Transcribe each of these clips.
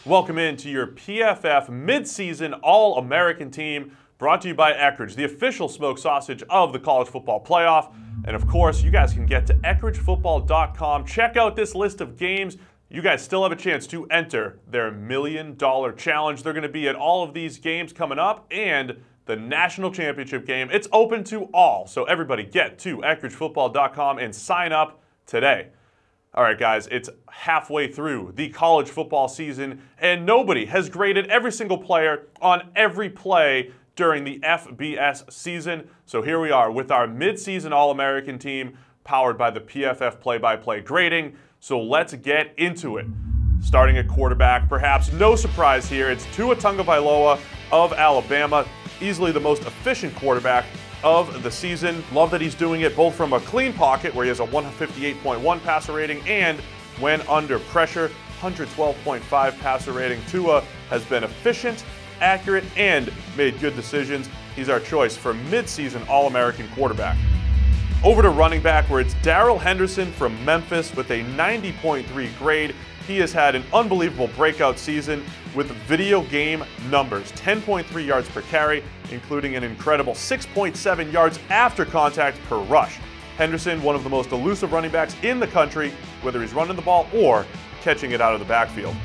Welcome into your PFF Midseason All-American team, brought to you by Eckrich, the official smoked sausage of the college football playoff. And of course, you guys can get to EckrichFootball.com. Check out this list of games. You guys still have a chance to enter their $1 million challenge. They're going to be at all of these games coming up and the national championship game. It's open to all, so everybody get to EckrichFootball.com and sign up today. All right, guys, it's halfway through the college football season, and nobody has graded every single player on every play during the FBS season. So here we are with our mid-season All-American team, powered by the PFF play-by-play grading. So let's get into it. Starting at quarterback, perhaps no surprise here, it's Tua Tagovailoa of Alabama, easily the most efficient quarterback of the season. Love that he's doing it both from a clean pocket, where he has a 158.1 passer rating, and when under pressure, 112.5 passer rating. Tua has been efficient, accurate, and made good decisions. He's our choice for mid-season All-American quarterback. Over to running back, where it's Darrell Henderson from Memphis with a 90.3 grade. He has had an unbelievable breakout season with video game numbers. 10.3 yards per carry, including an incredible 6.7 yards after contact per rush. Henderson, one of the most elusive running backs in the country, whether he's running the ball or catching it out of the backfield.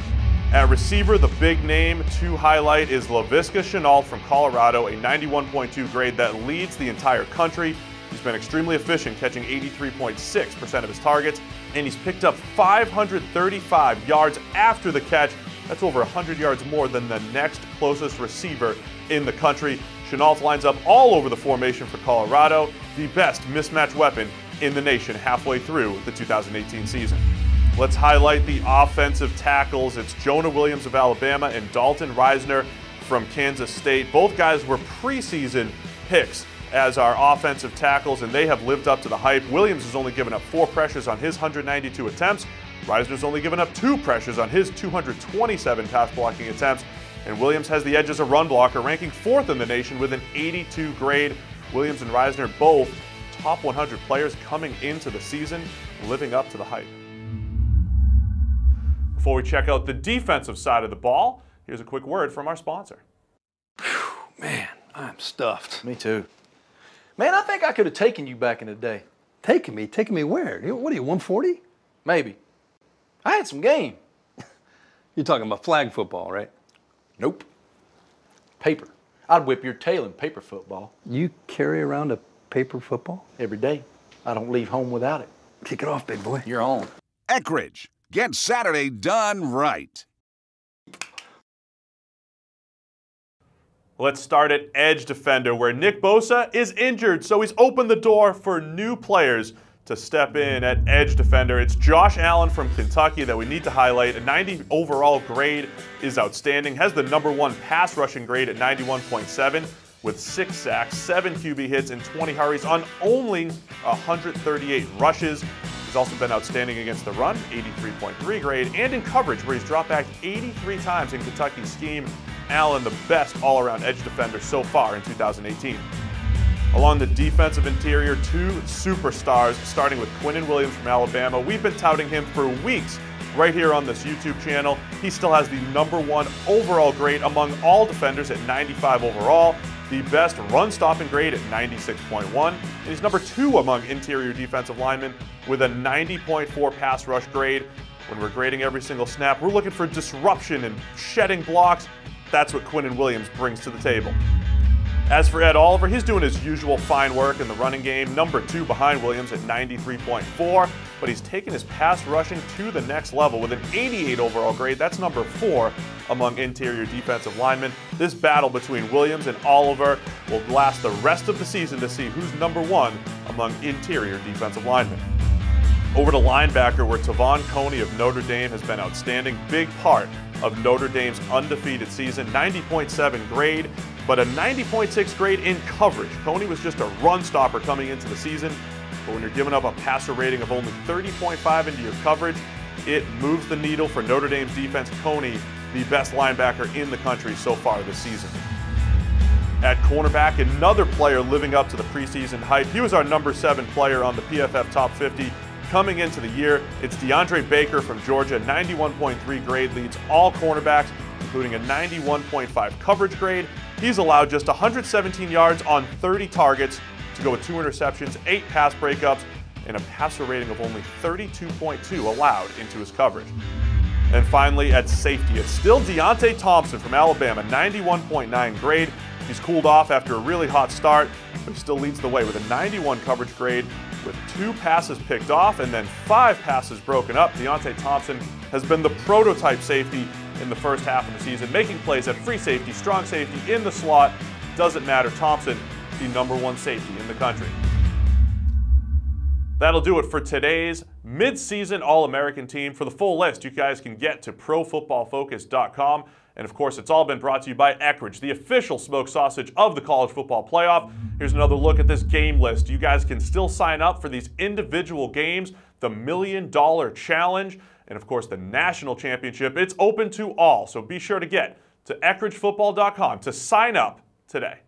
At receiver, the big name to highlight is Laviska Shenault from Colorado, a 91.2 grade that leads the entire country. He's been extremely efficient, catching 83.6% of his targets, and he's picked up 535 yards after the catch. That's over 100 yards more than the next closest receiver in the country. Shenault lines up all over the formation for Colorado, the best mismatch weapon in the nation halfway through the 2018 season. Let's highlight the offensive tackles. It's Jonah Williams of Alabama and Dalton Risner from Kansas State. Both guys were preseason picks as our offensive tackles, and they have lived up to the hype. Williams has only given up 4 pressures on his 192 attempts. Risner's only given up 2 pressures on his 227 pass blocking attempts. And Williams has the edge as a run blocker, ranking 4th in the nation with an 82 grade. Williams and Risner both top 100 players coming into the season, living up to the hype. Before we check out the defensive side of the ball, here's a quick word from our sponsor. Whew, man, I'm stuffed. Me too. Man, I think I could have taken you back in the day. Taking me? Taking me where? What are you, 140? Maybe. I had some game. You're talking about flag football, right? Nope. Paper. I'd whip your tail in paper football. You carry around a paper football? Every day. I don't leave home without it. Kick it off, big boy. You're on. Eckrich. Get Saturday done right. Let's start at edge defender, where Nick Bosa is injured, so he's opened the door for new players to step in at edge defender. It's Josh Allen from Kentucky that we need to highlight. A 90 overall grade is outstanding. Has the #1 pass rushing grade at 91.7 with 6 sacks, 7 QB hits, and 20 hurries on only 138 rushes. He's also been outstanding against the run, 83.3 grade, and in coverage, where he's dropped back 83 times in Kentucky's scheme. Allen, the best all-around edge defender so far in 2018. Along the defensive interior, 2 superstars, starting with Quinn and Williams from Alabama. We've been touting him for weeks right here on this YouTube channel. He still has the #1 overall grade among all defenders at 95 overall, the best run-stopping grade at 96.1, and he's #2 among interior defensive linemen with a 90.4 pass rush grade. When we're grading every single snap, we're looking for disruption and shedding blocks. That's what Quinn and Williams brings to the table. As for Ed Oliver, he's doing his usual fine work in the running game, #2 behind Williams at 93.4, but he's taken his pass rushing to the next level with an 88 overall grade. That's #4 among interior defensive linemen. This battle between Williams and Oliver will last the rest of the season to see who's #1 among interior defensive linemen. Over to linebacker, where Tavon Coney of Notre Dame has been outstanding. Big part of Notre Dame's undefeated season. 90.7 grade, but a 90.6 grade in coverage. Coney was just a run stopper coming into the season, but when you're giving up a passer rating of only 30.5 into your coverage, it moves the needle for Notre Dame's defense. Coney, the best linebacker in the country so far this season. At cornerback, another player living up to the preseason hype. He was our #7 player on the PFF Top 50 Coming into the year, it's Deandre Baker from Georgia, 91.3 grade, leads all cornerbacks, including a 91.5 coverage grade. He's allowed just 117 yards on 30 targets to go with 2 interceptions, 8 pass breakups, and a passer rating of only 32.2 allowed into his coverage. And finally, at safety, it's still Deonte Thompson from Alabama, 91.9 grade. He's cooled off after a really hot start, but he still leads the way with a 91 coverage grade with 2 passes picked off and then 5 passes broken up. Deonte Thompson has been the prototype safety in the first half of the season, making plays at free safety, strong safety, in the slot. Doesn't matter. Thompson, the #1 safety in the country. That'll do it for today's Midseason All-American team. For the full list, you guys can get to ProFootballFocus.com. And of course, it's all been brought to you by Eckrich, the official smoked sausage of the college football playoff. Here's another look at this game list. You guys can still sign up for these individual games, the $1 Million Challenge, and of course the National Championship. It's open to all, so be sure to get to EckridgeFootball.com to sign up today.